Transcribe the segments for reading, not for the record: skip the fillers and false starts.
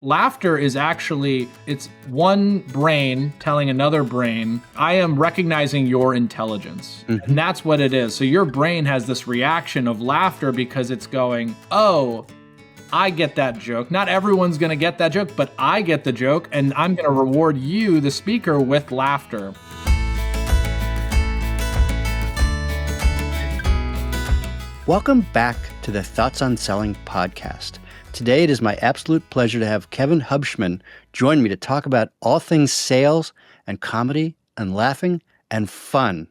Laughter is actually, it's one brain telling another brain, I am recognizing your intelligence. And that's what it is. So your brain has this reaction of laughter because it's going, oh, I get that joke. Not everyone's going to get that joke, but I get the joke, and I'm going to reward you, the speaker, with laughter. Welcome back to the Thoughts on Selling podcast. Today, it is my absolute pleasure to have Kevin Hubschmann join me to talk about all things sales and comedy and laughing and fun.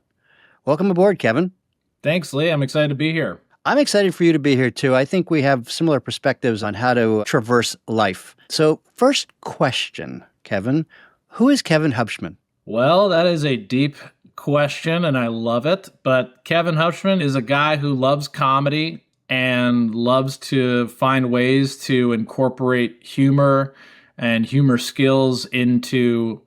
Welcome aboard, Kevin. Thanks, Lee. I'm excited to be here. I'm excited for you to be here, too. I think we have similar perspectives on how to traverse life. So first question, Kevin, who is Kevin Hubschmann? Well, that is a deep question, and I love it. But Kevin Hubschmann is a guy who loves comedy and loves to find ways to incorporate humor and humor skills into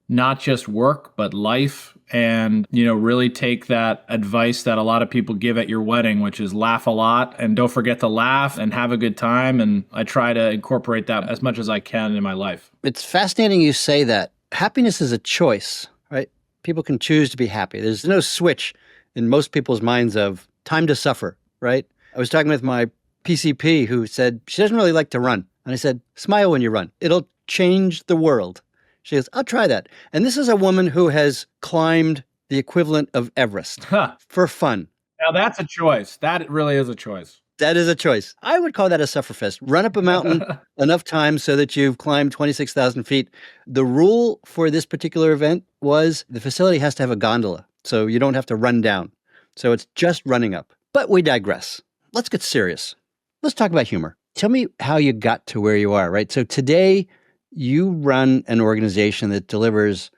not just work, but life. And, really take that advice that a lot of people give at your wedding, which is laugh a lot and don't forget to laugh and have a good time. And I try to incorporate that as much as I can in my life. It's fascinating you say that. Happiness is a choice, right? People can choose to be happy. There's no switch in most people's minds of time to suffer, right? I was talking with my PCP who said she doesn't really like to run. And I said, smile when you run. It'll change the world. She goes, I'll try that. And this is a woman who has climbed the equivalent of Everest for fun. Now that's a choice. That really is a choice. That is a choice. I would call that a sufferfest. Run up a mountain enough times so that you've climbed 26,000 feet. The rule for this particular event was the facility has to have a gondola, so you don't have to run down. So it's just running up. But we digress. Let's get serious. Let's talk about humor. Tell me how you got to where you are, right? So today you run an organization that delivers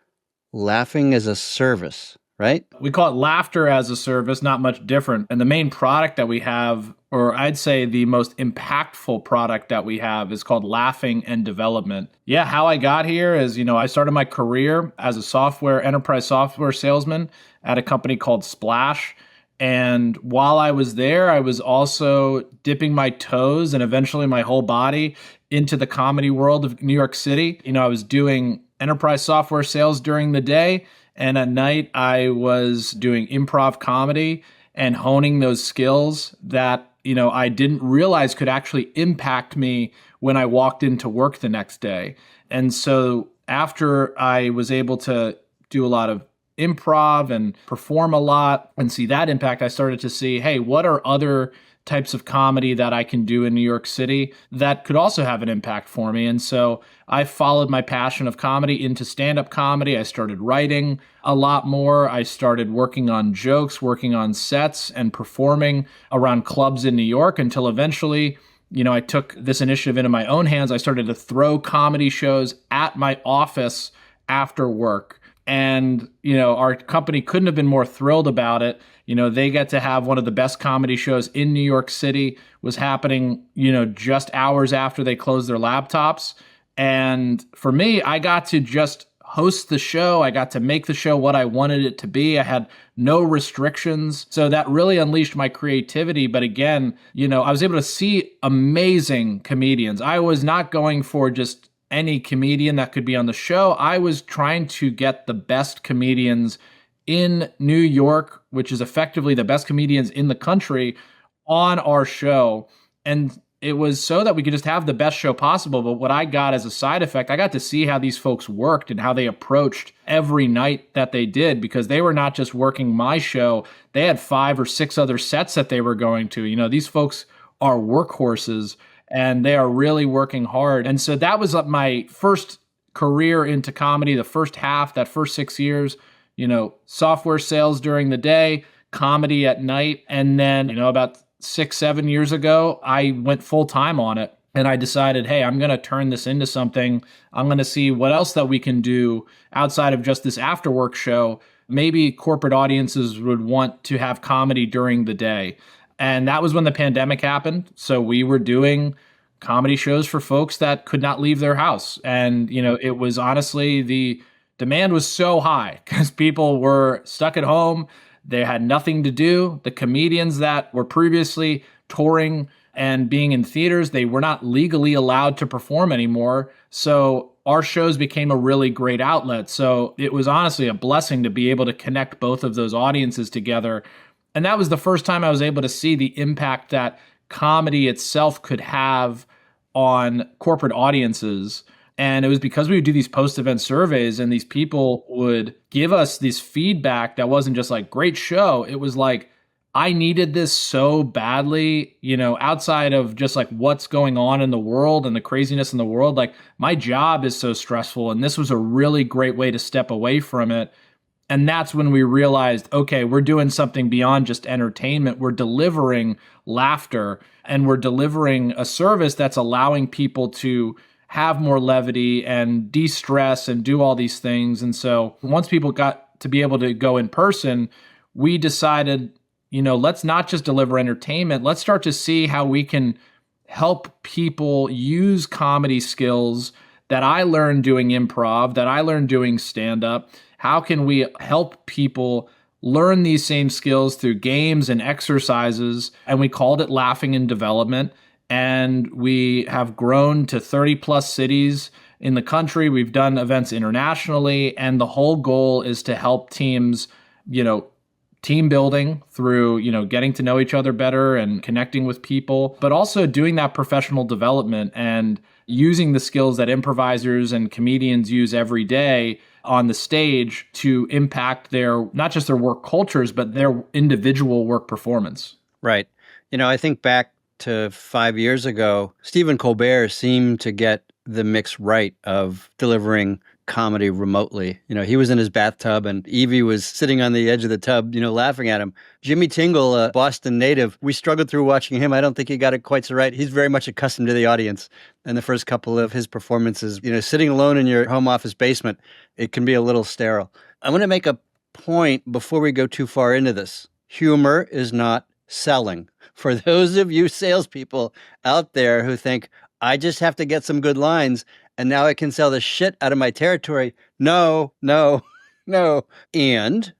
laughing as a service, right? We call it laughter as a service, not much different. And the main product that we have, or I'd say the most impactful product that we have, is called Laughing and Development. Yeah, how I got here is, I started my career as a enterprise software salesman at a company called Splash. And while I was there, I was also dipping my toes and eventually my whole body into the comedy world of New York City. I was doing enterprise software sales during the day, and at night I was doing improv comedy and honing those skills that, I didn't realize could actually impact me when I walked into work the next day. And so after I was able to do a lot of improv and perform a lot and see that impact, I started to see, hey, what are other types of comedy that I can do in New York City that could also have an impact for me? And so I followed my passion of comedy into stand-up comedy. I started writing a lot more. I started working on jokes, working on sets, and performing around clubs in New York until eventually, I took this initiative into my own hands. I started to throw comedy shows at my office after work. And, our company couldn't have been more thrilled about it. They get to have one of the best comedy shows in New York City, was happening, just hours after they closed their laptops. And for me, I got to just host the show. I got to make the show what I wanted it to be. I had no restrictions. So that really unleashed my creativity. But again, I was able to see amazing comedians. I was not going for just any comedian that could be on the show. I was trying to get the best comedians in New York, which is effectively the best comedians in the country, on our show. And it was so that we could just have the best show possible. But what I got as a side effect, I got to see how these folks worked and how they approached every night that they did, because they were not just working my show. They had 5 or 6 other sets that they were going to. These folks are workhorses, and they are really working hard. And so that was my first career into comedy, the first half, that first 6 years, software sales during the day, comedy at night. And then, about 6-7 years ago, I went full time on it. And I decided, hey, I'm going to turn this into something. I'm going to see what else that we can do outside of just this after work show. Maybe corporate audiences would want to have comedy during the day. And that was when the pandemic happened. So we were doing comedy shows for folks that could not leave their house. And, it was honestly, the demand was so high because people were stuck at home. They had nothing to do. The comedians that were previously touring And being in theaters, they were not legally allowed to perform anymore. So our shows became a really great outlet. So it was honestly a blessing to be able to connect both of those audiences together. And that was the first time I was able to see the impact that comedy itself could have on corporate audiences. And it was because we would do these post-event surveys and these people would give us this feedback that wasn't just like, great show. It was like, I needed this so badly, outside of just like what's going on in the world and the craziness in the world. Like my job is so stressful and this was a really great way to step away from it. And that's when we realized, okay, we're doing something beyond just entertainment. We're delivering laughter and we're delivering a service that's allowing people to have more levity and de-stress and do all these things. And so once people got to be able to go in person, we decided, let's not just deliver entertainment. Let's start to see how we can help people use comedy skills that I learned doing improv, that I learned doing stand-up. How can we help people learn these same skills through games and exercises? And we called it Laughing in Development. And we have grown to 30 plus cities in the country. We've done events internationally. And the whole goal is to help teams, team building through, getting to know each other better and connecting with people, but also doing that professional development and using the skills that improvisers and comedians use every day on the stage to impact their, not just their work cultures, but their individual work performance. Right. I think back to 5 years ago, Stephen Colbert seemed to get the mix right of delivering comedy remotely. He was in his bathtub and Evie was sitting on the edge of the tub, laughing at him. Jimmy Tingle, a Boston native, we struggled through watching him. I don't think he got it quite so right. He's very much accustomed to the audience. And the first couple of his performances, sitting alone in your home office basement, it can be a little sterile. I want to make a point before we go too far into this. Humor is not selling. For those of you salespeople out there who think, I just have to get some good lines and now I can sell the shit out of my territory. No. And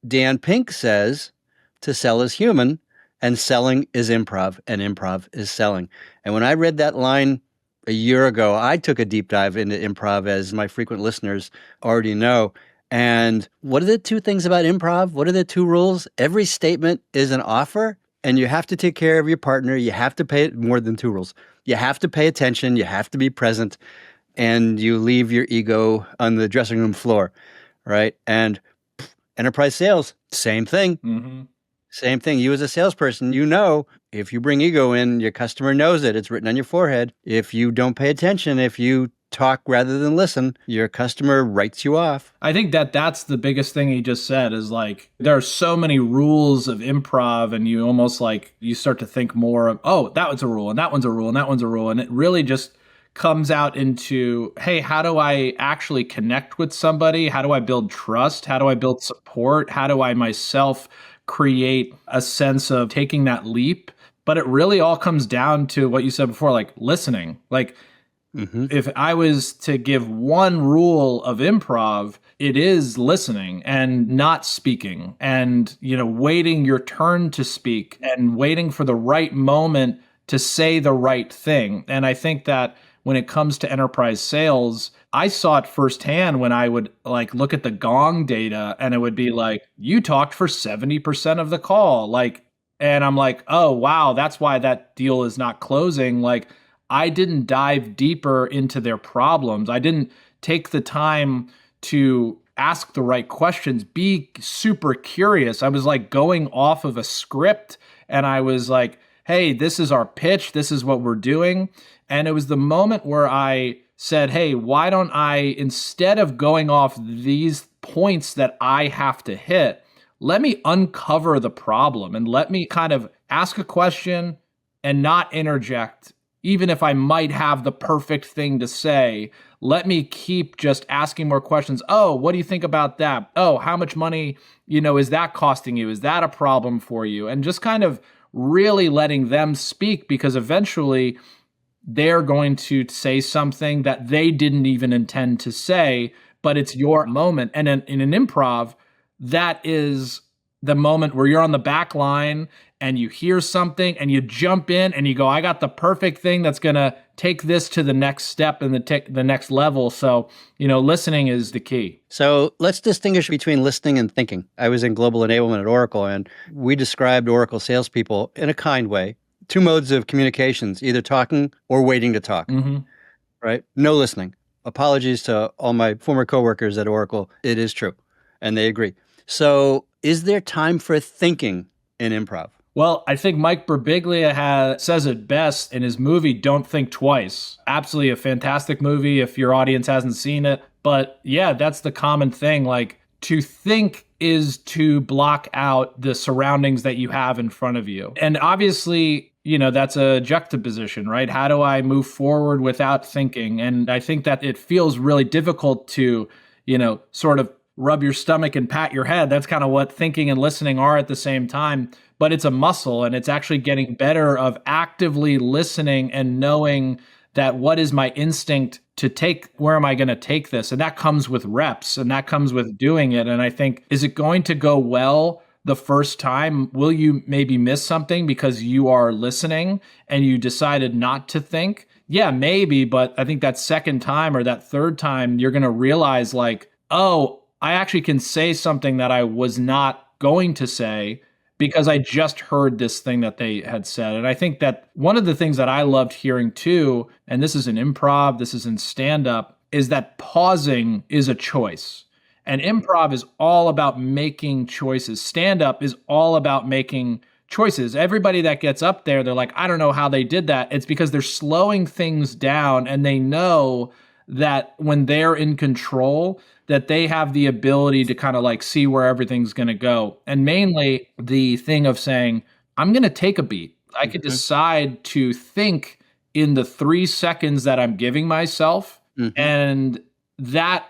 Dan Pink says to sell is human and selling is improv and improv is selling. And when I read that line a year ago, I took a deep dive into improv, as my frequent listeners already know. And what are the two things about improv? What are the two rules? Every statement is an offer and you have to take care of your partner. You have to pay more than two rules. You have to pay attention. You have to be present. And you leave your ego on the dressing room floor, right? And enterprise sales, same thing. Mm-hmm. Same thing. You as a salesperson, if you bring ego in, your customer knows it. It's written on your forehead. If you don't pay attention, if you talk rather than listen, your customer writes you off. I think that's the biggest thing he just said is like, there are so many rules of improv and you almost like, you start to think more of, oh, that one's a rule and that one's a rule and that one's a rule. And it really just comes out into, hey, how do I actually connect with somebody? How do I build trust? How do I build support? How do I myself create a sense of taking that leap? But it really all comes down to what you said before, like listening. Like, if I was to give one rule of improv, it is listening and not speaking and, waiting your turn to speak and waiting for the right moment to say the right thing. And I think that when it comes to enterprise sales, I saw it firsthand when I would like look at the Gong data and it would be like, you talked for 70% of the call. And I'm like, oh, wow, that's why that deal is not closing. Like, I didn't dive deeper into their problems. I didn't take the time to ask the right questions, be super curious. I was like going off of a script and I was like, hey, this is our pitch. This is what we're doing. And it was the moment where I said, hey, why don't I, instead of going off these points that I have to hit, let me uncover the problem and let me kind of ask a question and not interject. Even if I might have the perfect thing to say, let me keep just asking more questions. Oh, what do you think about that? Oh, how much money, is that costing you? Is that a problem for you? And just kind of really letting them speak, because eventually they're going to say something that they didn't even intend to say, but it's your moment. And in an improv, that is the moment where you're on the back line and you hear something and you jump in and you go, I got the perfect thing that's going to take this to the next step and the next level. So, listening is the key. So let's distinguish between listening and thinking. I was in global enablement at Oracle, and we described Oracle salespeople in a kind way. Two modes of communications, either talking or waiting to talk, right? No listening. Apologies to all my former coworkers at Oracle. It is true, and they agree. So is there time for thinking in improv? Well, I think Mike Birbiglia says it best in his movie, Don't Think Twice. Absolutely a fantastic movie if your audience hasn't seen it. But yeah, that's the common thing. Like, to think is to block out the surroundings that you have in front of you. And obviously, that's a juxtaposition, right? How do I move forward without thinking? And I think that it feels really difficult to, sort of rub your stomach and pat your head. That's kind of what thinking and listening are at the same time. But it's a muscle, and it's actually getting better of actively listening and knowing that what is my instinct to take, where am I going to take this? And that comes with reps, and that comes with doing it. And I think, is it going to go well the first time? Will you maybe miss something because you are listening and you decided not to think? Yeah, maybe. But I think that second time or that third time, you're going to realize like, oh, I actually can say something that I was not going to say because I just heard this thing that they had said. And I think that one of the things that I loved hearing too, and this is in improv, this is in stand-up, is that pausing is a choice. And improv is all about making choices. Stand-up is all about making choices. Everybody that gets up there, they're like, I don't know how they did that. It's because they're slowing things down, and they know that when they're in control, that they have the ability to kind of like see where everything's going to go. And mainly the thing of saying, I'm going to take a beat. I could decide to think in the 3 seconds that I'm giving myself. And that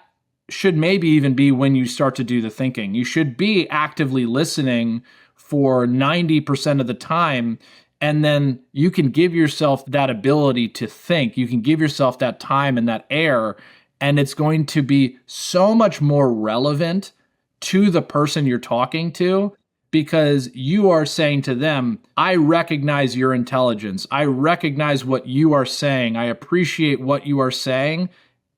should maybe even be when you start to do the thinking. You should be actively listening for 90% of the time. And then you can give yourself that ability to think. You can give yourself that time and that air. And it's going to be so much more relevant to the person you're talking to, because you are saying to them, I recognize your intelligence. I recognize what you are saying. I appreciate what you are saying.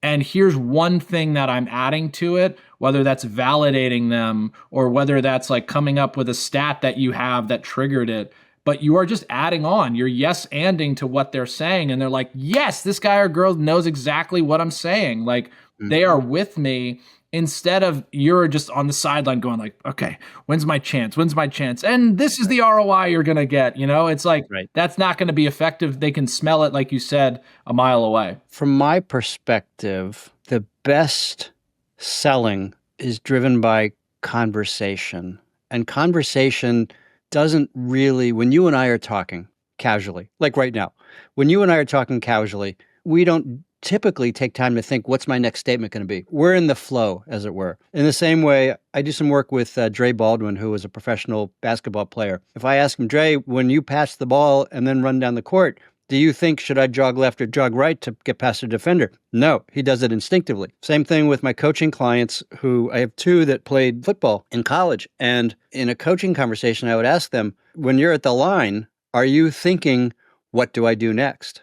And here's one thing that I'm adding to it, whether that's validating them or whether that's like coming up with a stat that you have that triggered it. But you are just adding on. You're yes-anding to what they're saying. And they're like, yes, this guy or girl knows exactly what I'm saying. Like, they are with me, instead of you're just on the sideline going like, okay, when's my chance? When's my chance? And this is the ROI you're going to get. It's like, that's not going to be effective. They can smell it, like you said, a mile away. From my perspective, the best selling is driven by conversation. And conversation doesn't really, when you and I are talking casually, like right now, when you and I are talking casually, we don't typically take time to think, what's my next statement going to be? We're in the flow, as it were. In the same way, I do some work with Dre Baldwin, who was a professional basketball player. If I ask him, Dre, when you pass the ball and then run down the court, do you think, should I jog left or jog right to get past a defender? No, he does it instinctively. Same thing with my coaching clients, who I have 2 that played football in college. And in a coaching conversation, I would ask them, when you're at the line, are you thinking, what do I do next?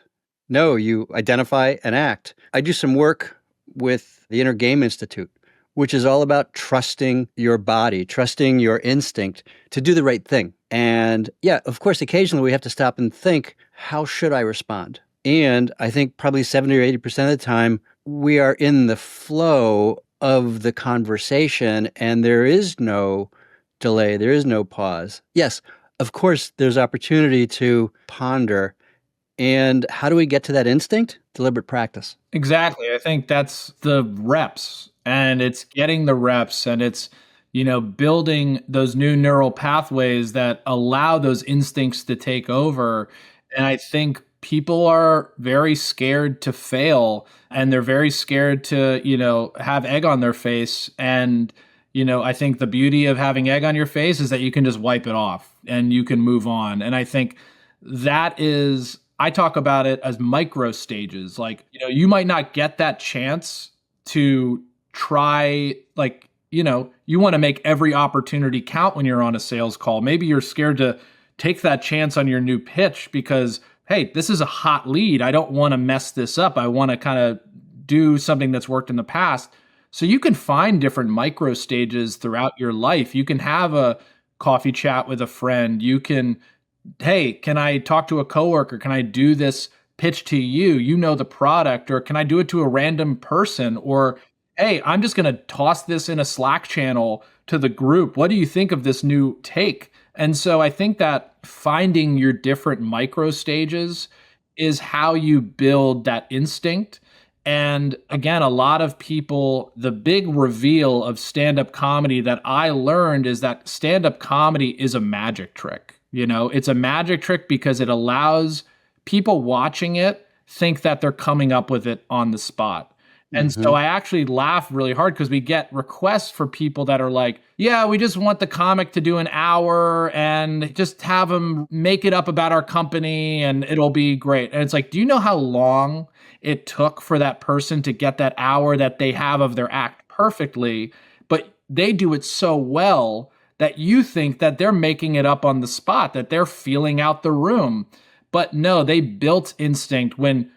No, you identify and act. I do some work with the Inner Game Institute, which is all about trusting your body, trusting your instinct to do the right thing. And yeah, of course, occasionally we have to stop and think, how should I respond? And I think probably 70 or 80% of the time, we are in the flow of the conversation and there is no delay, there is no pause. Yes, of course, there's opportunity to ponder. And how do we get to that instinct? Deliberate practice. Exactly. I think that's the reps, and it's getting the reps, and it's, building those new neural pathways that allow those instincts to take over. And I think people are very scared to fail, and they're very scared to, have egg on their face. And, I think the beauty of having egg on your face is that you can just wipe it off and you can move on. And I think that is, I talk about it as micro stages. Like, you might not get that chance to try, like, you want to make every opportunity count when you're on a sales call. Maybe you're scared to take that chance on your new pitch because, hey, this is a hot lead. I don't want to mess this up. I want to kind of do something that's worked in the past. So you can find different micro stages throughout your life. You can have a coffee chat with a friend. You can, hey, can I talk to a coworker? Can I do this pitch to you? You know the product, or can I do it to a random person? Or, hey, I'm just going to toss this in a Slack channel to the group. What do you think of this new take? And so I think that finding your different micro stages is how you build that instinct. And again, a lot of people, the big reveal of stand-up comedy that I learned is that stand-up comedy is a magic trick. It's a magic trick because it allows people watching it think that they're coming up with it on the spot. And so I actually laugh really hard because we get requests for people that are like, yeah, we just want the comic to do an hour and just have them make it up about our company and it'll be great. And it's like, do you know how long it took for that person to get that hour that they have of their act perfectly? But they do it so well that you think that they're making it up on the spot, that they're feeling out the room. But no, they built instinct. When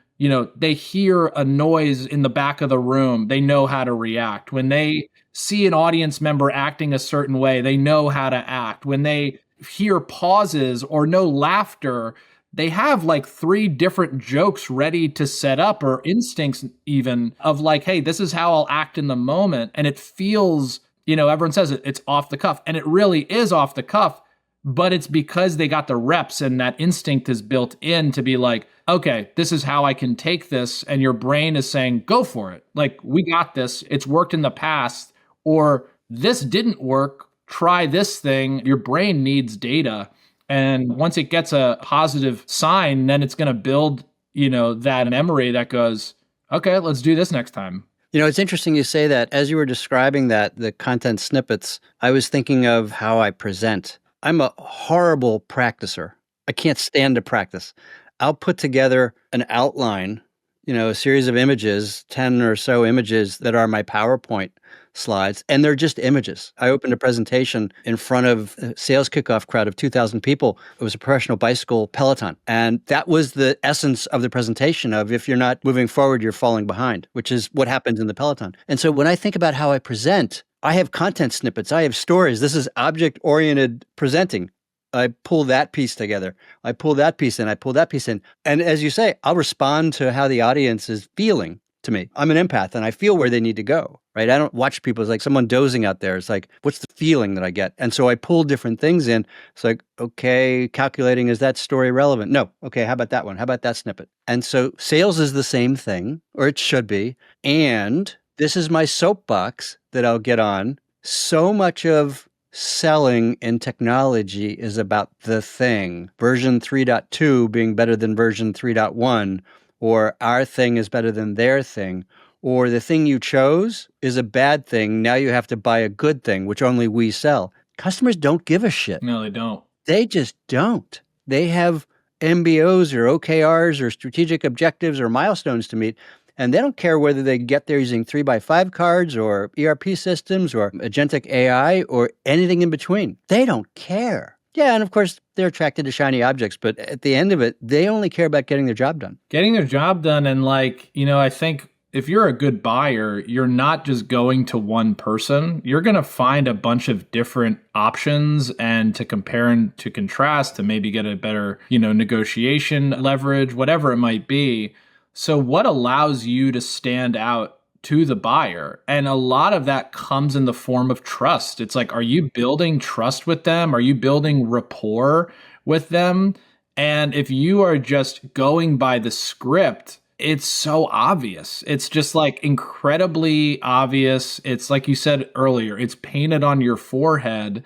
they hear a noise in the back of the room, they know how to react. When they see an audience member acting a certain way, they know how to act. When they hear pauses or no laughter, they have like 3 different jokes ready to set up, or instincts even of like, hey, this is how I'll act in the moment. And it feels, everyone says it's off the cuff, and it really is off the cuff. But it's because they got the reps and that instinct is built in to be like, okay, this is how I can take this. And your brain is saying, go for it. Like, we got this. It's worked in the past. Or this didn't work. Try this thing. Your brain needs data. And once it gets a positive sign, then it's going to build, that memory that goes, okay, let's do this next time. It's interesting you say that. As you were describing that, the content snippets, I was thinking of how I present. I'm a horrible practicer. I can't stand to practice. I'll put together an outline, a series of images, 10 or so images that are my PowerPoint slides, and they're just images. I opened a presentation in front of a sales kickoff crowd of 2,000 people. It was a professional bicycle peloton. And that was the essence of the presentation of, if you're not moving forward, you're falling behind, which is what happens in the peloton. And so when I think about how I present, I have content snippets. I have stories. This is object-oriented presenting. I pull that piece together. I pull that piece in. I pull that piece in. And as you say, I'll respond to how the audience is feeling to me. I'm an empath and I feel where they need to go, right? I don't watch people. It's like someone dozing out there. It's like, what's the feeling that I get? And so I pull different things in. It's like, okay, calculating, is that story relevant? No. Okay, how about that one? How about that snippet? And so sales is the same thing, or it should be. And this is my soapbox that I'll get on. So much of selling in technology is about the thing. Version 3.2 being better than version 3.1, or our thing is better than their thing, or the thing you chose is a bad thing. Now you have to buy a good thing, which only we sell. Customers don't give a shit. No, they don't. They just don't. They have MBOs or OKRs or strategic objectives or milestones to meet. And they don't care whether they get there using 3x5 cards or ERP systems or agentic AI or anything in between. They don't care. Yeah, and of course, they're attracted to shiny objects, but at the end of it, they only care about getting their job done. Getting their job done. And I think if you're a good buyer, you're not just going to one person. You're going to find a bunch of different options and to compare and to contrast to maybe get a better, negotiation leverage, whatever it might be. So what allows you to stand out to the buyer? And a lot of that comes in the form of trust. It's like, are you building trust with them? Are you building rapport with them? And if you are just going by the script, it's so obvious. It's just like incredibly obvious. It's like you said earlier, it's painted on your forehead.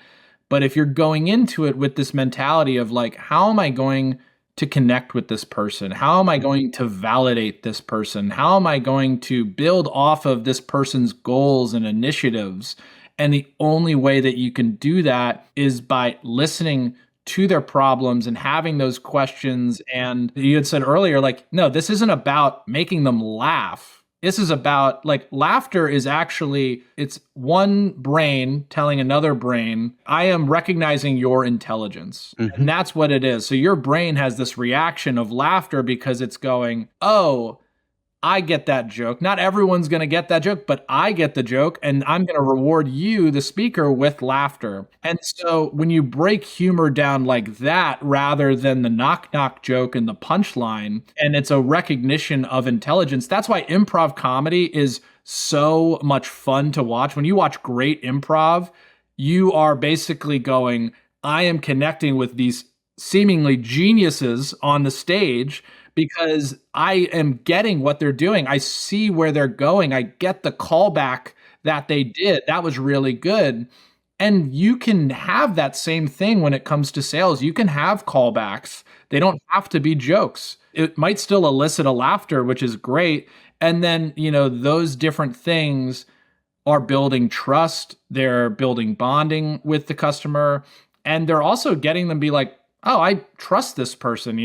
But if you're going into it with this mentality of like, how am I going to connect with this person? How am I going to validate this person? How am I going to build off of this person's goals and initiatives? And the only way that you can do that is by listening to their problems and having those questions. And you had said earlier, like, no, this isn't about making them laugh. This is about like laughter is actually, it's one brain telling another brain, I am recognizing your intelligence. And that's what it is. So your brain has this reaction of laughter because it's going, oh, I get that joke. Not everyone's going to get that joke, but I get the joke, and I'm going to reward you, the speaker, with laughter. And so when you break humor down like that, rather than the knock knock joke and the punchline, and it's a recognition of intelligence, that's why improv comedy is so much fun to watch. When you watch great improv, you are basically going, I am connecting with these seemingly geniuses on the stage because I am getting what they're doing. I see where they're going. I get the callback that they did. That was really good. And you can have that same thing when it comes to sales. You can have callbacks. They don't have to be jokes. It might still elicit a laughter, which is great. And then, those different things are building trust. They're building bonding with the customer. And they're also getting them be like, oh, I trust this person,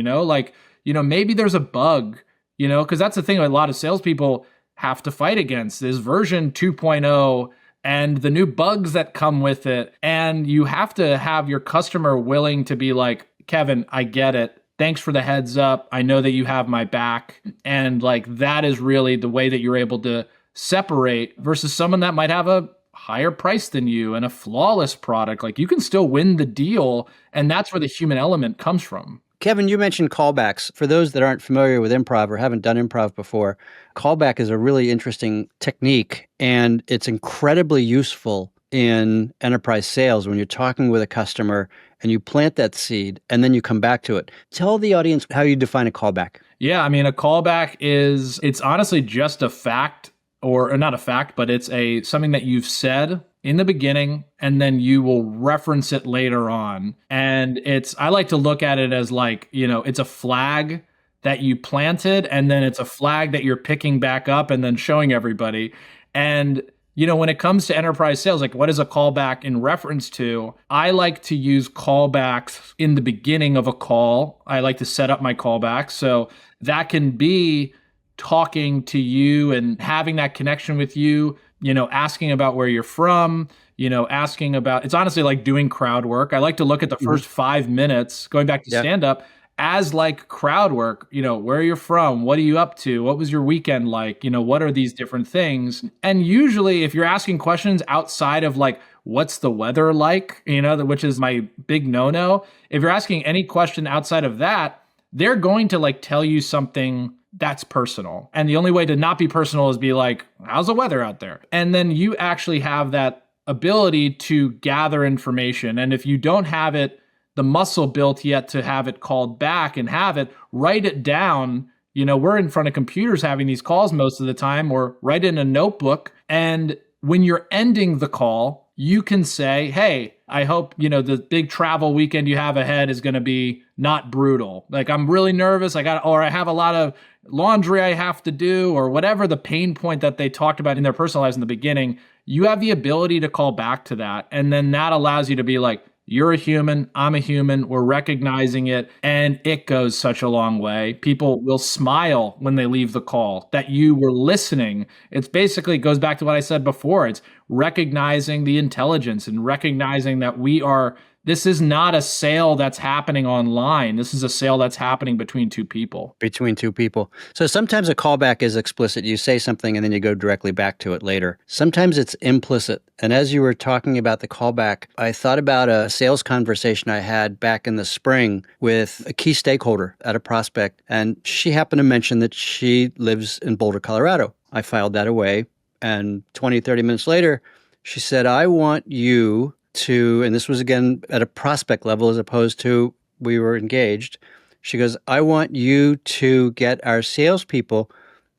maybe there's a bug, because that's the thing a lot of salespeople have to fight against is version 2.0 and the new bugs that come with it. And you have to have your customer willing to be like, Kevin, I get it. Thanks for the heads up. I know that you have my back. And that is really the way that you're able to separate versus someone that might have a higher price than you and a flawless product. You can still win the deal. And that's where the human element comes from. Kevin, you mentioned callbacks. For those that aren't familiar with improv or haven't done improv before, callback is a really interesting technique, and it's incredibly useful in enterprise sales when you're talking with a customer and you plant that seed and then you come back to it. Tell the audience how you define a callback. Yeah, a callback it's honestly just a fact, or not a fact, but it's something that you've said in the beginning, and then you will reference it later on. And I like to look at it as it's a flag that you planted, and then it's a flag that you're picking back up and then showing everybody. And, when it comes to enterprise sales, what is a callback in reference to? I like to use callbacks in the beginning of a call. I like to set up my callbacks. So that can be talking to you and having that connection with you, asking about where you're from, asking about, it's honestly like doing crowd work. I like to look at the first 5 minutes, going back to stand-up, as crowd work, where you're from, what are you up to, what was your weekend like, what are these different things? And usually if you're asking questions outside of what's the weather like, which is my big no-no, if you're asking any question outside of that, they're going to tell you something that's personal. And the only way to not be personal is be like, how's the weather out there? And then you actually have that ability to gather information. And if you don't have it, the muscle built yet to have it called back and have it, write it down. We're in front of computers having these calls most of the time, or write it in a notebook. And when you're ending the call, you can say, hey, I hope, the big travel weekend you have ahead is going to be not brutal. I'm really nervous. I have a lot of laundry I have to do, or whatever the pain point that they talked about in their personal lives in the beginning. You have the ability to call back to that. And then that allows you to be like, you're a human, I'm a human, we're recognizing it, and it goes such a long way. People will smile when they leave the call that you were listening. It's basically goes back to what I said before. It's recognizing the intelligence and recognizing that this is not a sale that's happening online. This is a sale that's happening between two people. Between two people. So sometimes a callback is explicit. You say something and then you go directly back to it later. Sometimes it's implicit. And as you were talking about the callback, I thought about a sales conversation I had back in the spring with a key stakeholder at a prospect. And she happened to mention that she lives in Boulder, Colorado. I filed that away. And 20, 30 minutes later, she said, I want you to, and this was again at a prospect level as opposed to we were engaged. She goes, I want you to get our salespeople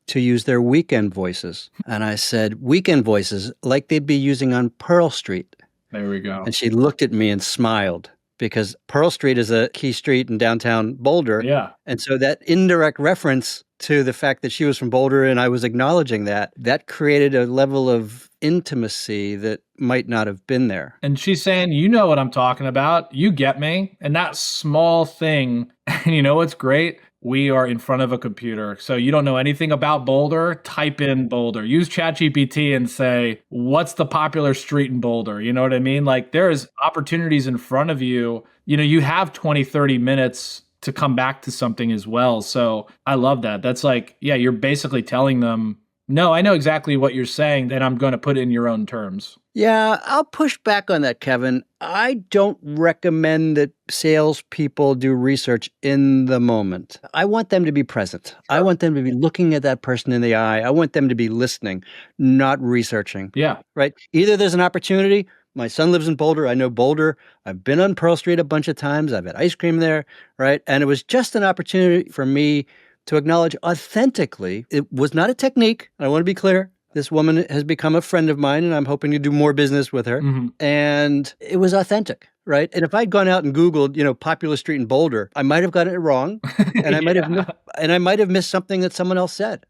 to use their weekend voices. And I said, weekend voices like they'd be using on Pearl Street. There we go. And she looked at me and smiled because Pearl Street is a key street in downtown Boulder. Yeah. And so that indirect reference to the fact that she was from Boulder and I was acknowledging that created a level of intimacy that might not have been there. And she's saying, you know what I'm talking about. You get me. And that small thing, and you know what's great? we are in front of a computer. So you don't know anything about Boulder, type in Boulder. Use ChatGPT and say, what's the popular street in Boulder? You know what I mean? Like there's opportunities in front of you. You know, you have 20, 30 minutes to come back to something as well. So I love that. That's like, yeah, you're basically telling them, no, I know exactly what you're saying, then I'm going to put it in your own terms. Yeah, I'll push back on that, Kevin. I don't recommend that salespeople do research in the moment. I want them to be present. I want them to be looking at that person in the eye. I want them to be listening, not researching. Yeah. Right? Either there's an opportunity. My son lives in Boulder. I know Boulder. I've been on Pearl Street a bunch of times. I've had ice cream there, right? And it was just an opportunity for me to acknowledge authentically. It was not a technique. I want to be clear. This woman has become a friend of mine, and I'm hoping to do more business with her. Mm-hmm. And it was authentic, right? And if I'd gone out and Googled, popular street in Boulder, I might have gotten it wrong, and I might have missed something that someone else said.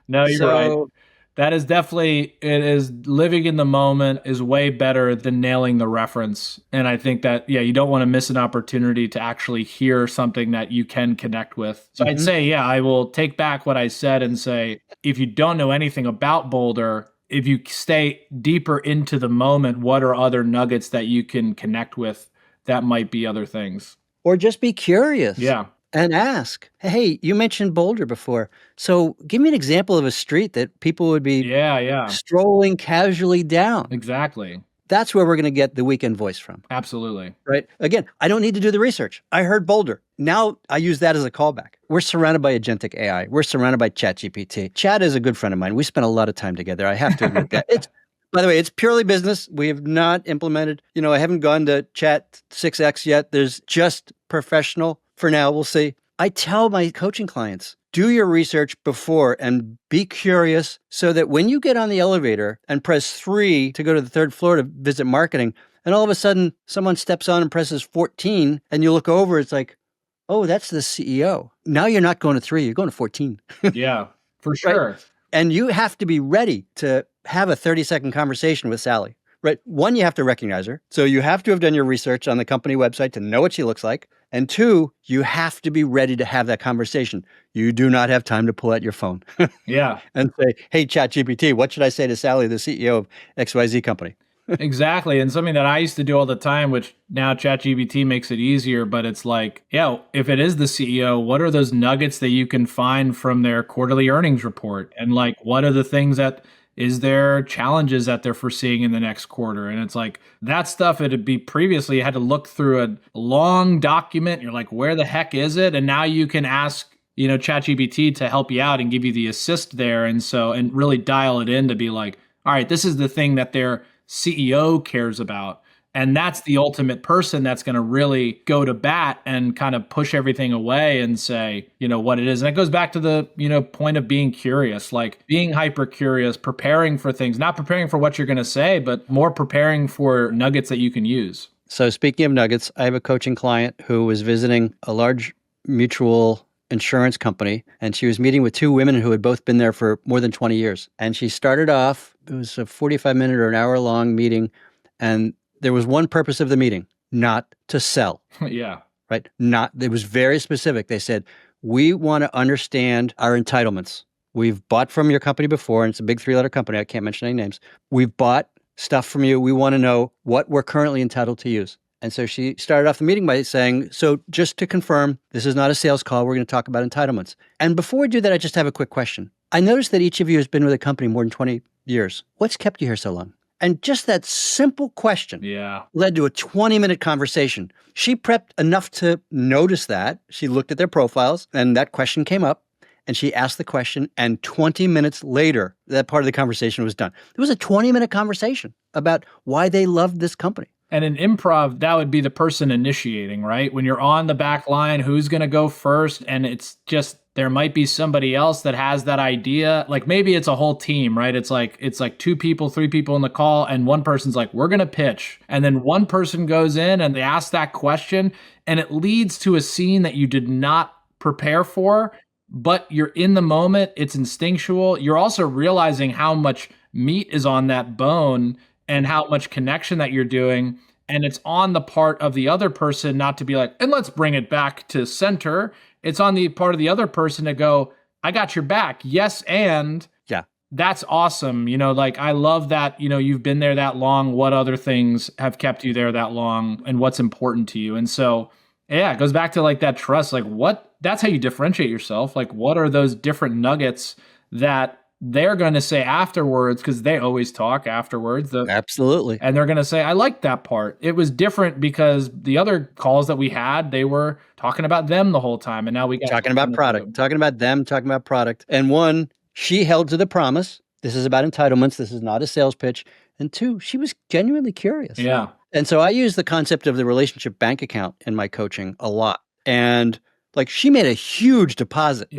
No, you're right. That is definitely, it is living in the moment is way better than nailing the reference. And I think that, yeah, you don't want to miss an opportunity to actually hear something that you can connect with. So I'd say, yeah, I will take back what I said and say, if you don't know anything about Boulder, if you stay deeper into the moment, what are other nuggets that you can connect with that might be other things? Or just be curious. Yeah. And ask, hey, you mentioned Boulder before. So give me an example of a street that people would be strolling casually down. Exactly. That's where we're going to get the weekend voice from. Absolutely. Right? Again, I don't need to do the research. I heard Boulder. Now I use that as a callback. We're surrounded by agentic AI. We're surrounded by ChatGPT. Chad is a good friend of mine. We spent a lot of time together. I have to admit that. By the way, it's purely business. We have not implemented, I haven't gone to Chat 6X yet. There's just professional. For now, we'll see. I tell my coaching clients, do your research before and be curious so that when you get on the elevator and press 3 to go to the 3rd floor to visit marketing, and all of a sudden someone steps on and presses 14 and you look over, it's like, oh, that's the CEO. Now you're not going to 3, you're going to 14. Yeah, for sure. Right? And you have to be ready to have a 30-second conversation with Sally. Right? 1, you have to recognize her. So you have to have done your research on the company website to know what she looks like. And 2, you have to be ready to have that conversation. You do not have time to pull out your phone. Yeah. And say, hey, ChatGPT, what should I say to Sally, the CEO of XYZ company? Exactly. And something that I used to do all the time, which now ChatGPT makes it easier, but it's like, yeah, if it is the CEO, what are those nuggets that you can find from their quarterly earnings report? And like, what are the things that is there challenges that they're foreseeing in the next quarter? And it's like that stuff, it'd be previously you had to look through a long document. You're like, where the heck is it? And now you can ask, ChatGPT to help you out and give you the assist there. And really dial it in to be like, all right, this is the thing that their CEO cares about. And that's the ultimate person that's going to really go to bat and kind of push everything away and say, what it is. And it goes back to the, point of being curious, like being hyper curious, preparing for things, not preparing for what you're going to say, but more preparing for nuggets that you can use. So speaking of nuggets, I have a coaching client who was visiting a large mutual insurance company, and she was meeting with 2 women who had both been there for more than 20 years. And she started off, it was a 45-minute or an hour-long meeting, and there was one purpose of the meeting, not to sell. Yeah. Right? It was very specific. They said, we want to understand our entitlements. We've bought from your company before, and it's a big 3-letter company. I can't mention any names. We've bought stuff from you. We want to know what we're currently entitled to use. And so she started off the meeting by saying, so just to confirm, this is not a sales call. We're going to talk about entitlements. And before we do that, I just have a quick question. I noticed that each of you has been with a company more than 20 years. What's kept you here so long? And just that simple question led to a 20-minute conversation. She prepped enough to notice that. She looked at their profiles, and that question came up, and she asked the question, and 20 minutes later, that part of the conversation was done. It was a 20-minute conversation about why they loved this company. And in improv, that would be the person initiating, right? When you're on the back line, who's going to go first? And it's just, there might be somebody else that has that idea. Like maybe it's a whole team, right? It's like 2 people, 3 people in the call, and one person's like, we're going to pitch. And then one person goes in and they ask that question, and it leads to a scene that you did not prepare for, but you're in the moment. It's instinctual. You're also realizing how much meat is on that bone and how much connection that you're doing. And it's on the part of the other person not to be like, and let's bring it back to center. it's on the part of the other person to go, I got your back. Yes. And Yeah. that's awesome. Like I love that, you've been there that long. What other things have kept you there that long and what's important to you? And so, yeah, it goes back to like that trust, like that's how you differentiate yourself. Like what are those different nuggets that they're going to say afterwards? Because they always talk afterwards. Absolutely. And they're going to say, I like that part. It was different because the other calls that we had, they were talking about them the whole time. And now we got talking about product, talking about them, talking about product. And one, she held to the promise. This is about entitlements. This is not a sales pitch. And two, she was genuinely curious. Yeah. And so I use the concept of the relationship bank account in my coaching a lot. And like she made a huge deposit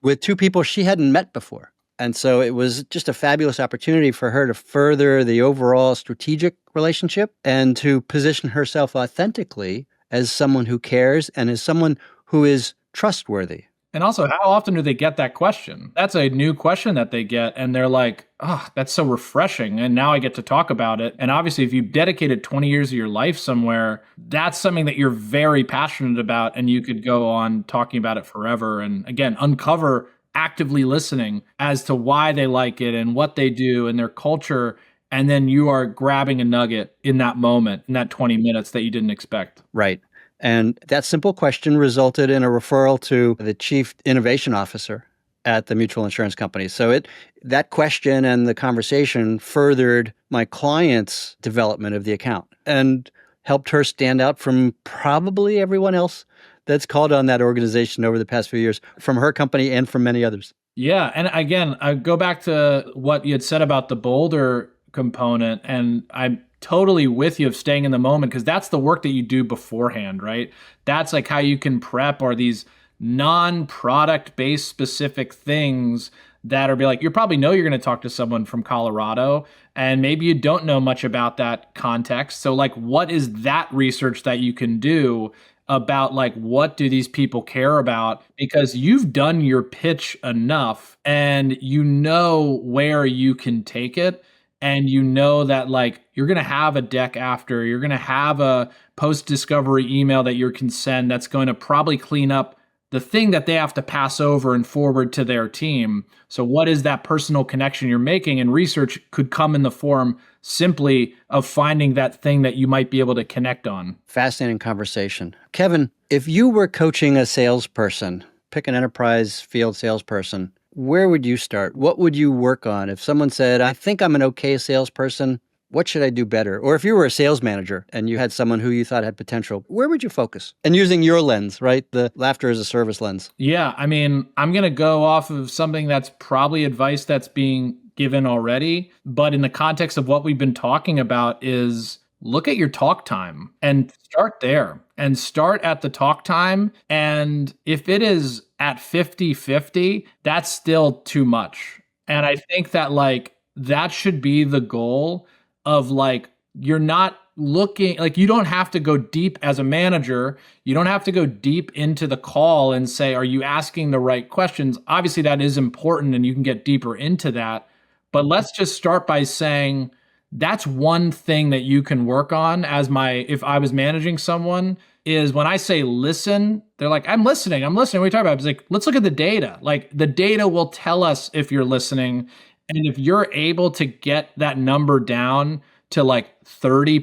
with two people she hadn't met before. And so it was just a fabulous opportunity for her to further the overall strategic relationship and to position herself authentically as someone who cares and as someone who is trustworthy. And also, how often do they get that question? That's a new question that they get. And they're like, oh, that's so refreshing. And now I get to talk about it. And obviously, if you've dedicated 20 years of your life somewhere, that's something that you're very passionate about. And you could go on talking about it forever. And again, uncover actively listening as to why they like it and what they do and their culture. And then you are grabbing a nugget in that moment, in that 20 minutes that you didn't expect. Right. And that simple question resulted in a referral to the chief innovation officer at the mutual insurance company. So that question and the conversation furthered my client's development of the account and helped her stand out from probably everyone else that's called on that organization over the past few years, from her company and from many others. Yeah. And again, I go back to what you had said about the Boulder component, and I'm totally with you of staying in the moment, because that's the work that you do beforehand, right? That's like how you can prep, or these non-product based specific things that are be like, you probably know you're going to talk to someone from Colorado and maybe you don't know much about that context. So like, what is that research that you can do about like, what do these people care about? Because you've done your pitch enough and you know where you can take it. And you know that like you're going to have a deck after, you're going to have a post-discovery email that you can send that's going to probably clean up the thing that they have to pass over and forward to their team. So what is that personal connection you're making? And research could come in the form simply of finding that thing that you might be able to connect on. Fascinating conversation. Kevin, if you were coaching a salesperson, pick an enterprise field salesperson, where would you start? What would you work on? If someone said, I think I'm an okay salesperson, what should I do better? Or if you were a sales manager and you had someone who you thought had potential, where would you focus? And using your lens, right? The laughter as a service lens. Yeah, I mean, I'm going to go off of something that's probably advice that's being given already. But in the context of what we've been talking about is look at your talk time and start there and start at the talk time. And if it is at 50-50, that's still too much. And I think that like that should be the goal of like, you're not looking like, you don't have to go deep as a manager. You don't have to go deep into the call and say, are you asking the right questions? Obviously that is important and you can get deeper into that. But let's just start by saying that's one thing that you can work on if I was managing someone, is when I say listen, they're like, I'm listening. What are you talking about? It's like, let's look at the data. Like the data will tell us if you're listening. And if you're able to get that number down to like 30%,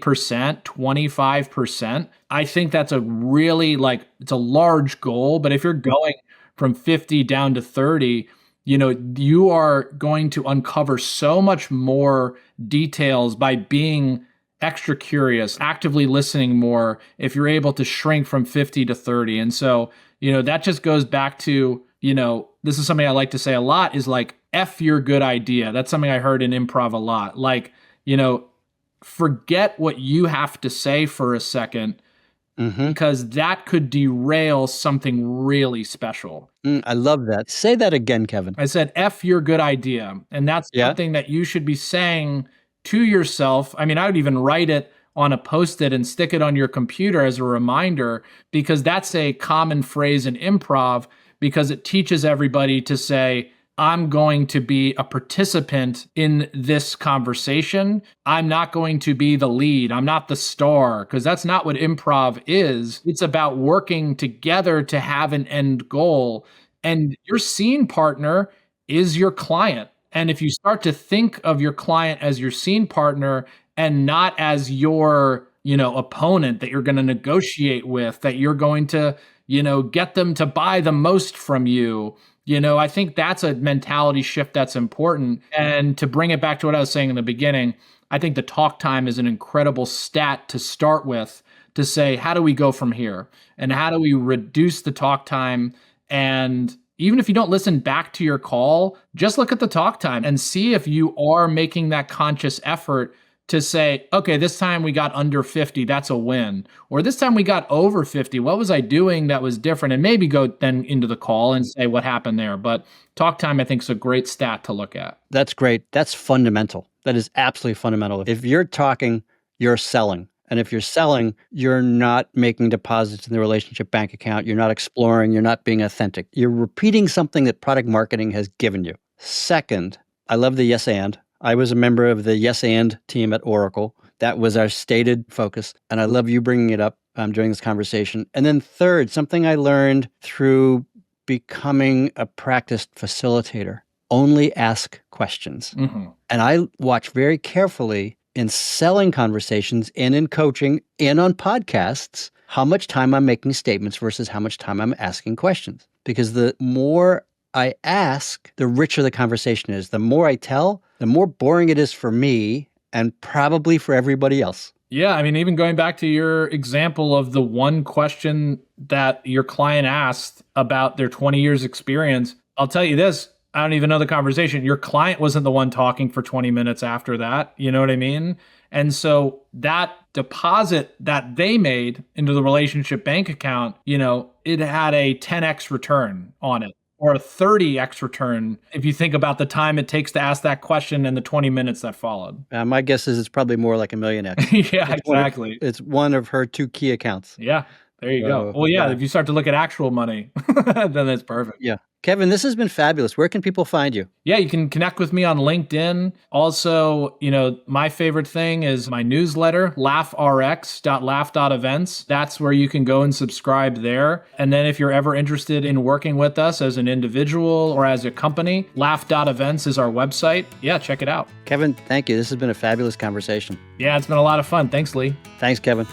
25%, I think that's a really like, it's a large goal. But if you're going from 50 down to 30, you are going to uncover so much more details by being extra curious, actively listening more, if you're able to shrink from 50 to 30. And so, that just goes back to, this is something I like to say a lot, is like, F your good idea. That's something I heard in improv a lot. Like, forget what you have to say for a second, because that could derail something really special. I love that. Say that again, Kevin. I said, F your good idea. And that's something that you should be saying to yourself. I mean, I would even write it on a Post-it and stick it on your computer as a reminder, because that's a common phrase in improv, because it teaches everybody to say, I'm going to be a participant in this conversation. I'm not going to be the lead. I'm not the star, because that's not what improv is. It's about working together to have an end goal. And your scene partner is your client. And if you start to think of your client as your scene partner and not as your, opponent that you're going to negotiate with, that you're going to, get them to buy the most from you, I think that's a mentality shift that's important. And to bring it back to what I was saying in the beginning, I think the talk time is an incredible stat to start with, to say, how do we go from here? And how do we reduce the talk time? And even if you don't listen back to your call, just look at the talk time and see if you are making that conscious effort to say, okay, this time we got under 50, that's a win. Or this time we got over 50, what was I doing that was different? And maybe go then into the call and say what happened there. But talk time, I think, is a great stat to look at. That's great. That's fundamental. That is absolutely fundamental. If you're talking, you're selling. And if you're selling, you're not making deposits in the relationship bank account. You're not exploring. You're not being authentic. You're repeating something that product marketing has given you. Second, I love the yes and. I was a member of the yes and team at Oracle. That was our stated focus. And I love you bringing it up during this conversation. And then third, something I learned through becoming a practiced facilitator: only ask questions. Mm-hmm. And I watch very carefully in selling conversations and in coaching and on podcasts how much time I'm making statements versus how much time I'm asking questions. Because the more I ask, the richer the conversation is. The more I tell, the more boring it is for me and probably for everybody else. Yeah, I mean, even going back to your example of the one question that your client asked about their 20 years experience, I'll tell you this, I don't even know the conversation. Your client wasn't the one talking for 20 minutes after that. You know what I mean? And so that deposit that they made into the relationship bank account, it had a 10x return on it, or a 30x return if you think about the time it takes to ask that question and the 20 minutes that followed. My guess is it's probably more like a million X. Yeah, exactly. It's one of her 2 key accounts. Yeah, there you go. Well, yeah, if you start to look at actual money, then it's perfect. Yeah. Kevin, this has been fabulous. Where can people find you? Yeah, you can connect with me on LinkedIn. Also, my favorite thing is my newsletter, laughrx.laugh.events. That's where you can go and subscribe there. And then if you're ever interested in working with us as an individual or as a company, Laugh.Events is our website. Yeah, check it out. Kevin, thank you. This has been a fabulous conversation. Yeah, it's been a lot of fun. Thanks, Lee. Thanks, Kevin.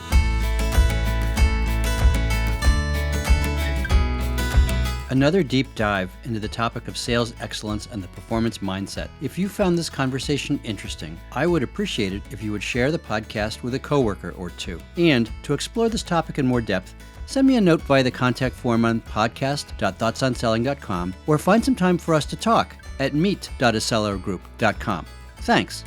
Another deep dive into the topic of sales excellence and the performance mindset. If you found this conversation interesting, I would appreciate it if you would share the podcast with a coworker or two. And to explore this topic in more depth, send me a note via the contact form on podcast.thoughtsonselling.com or find some time for us to talk at meet.acellergroup.com. Thanks.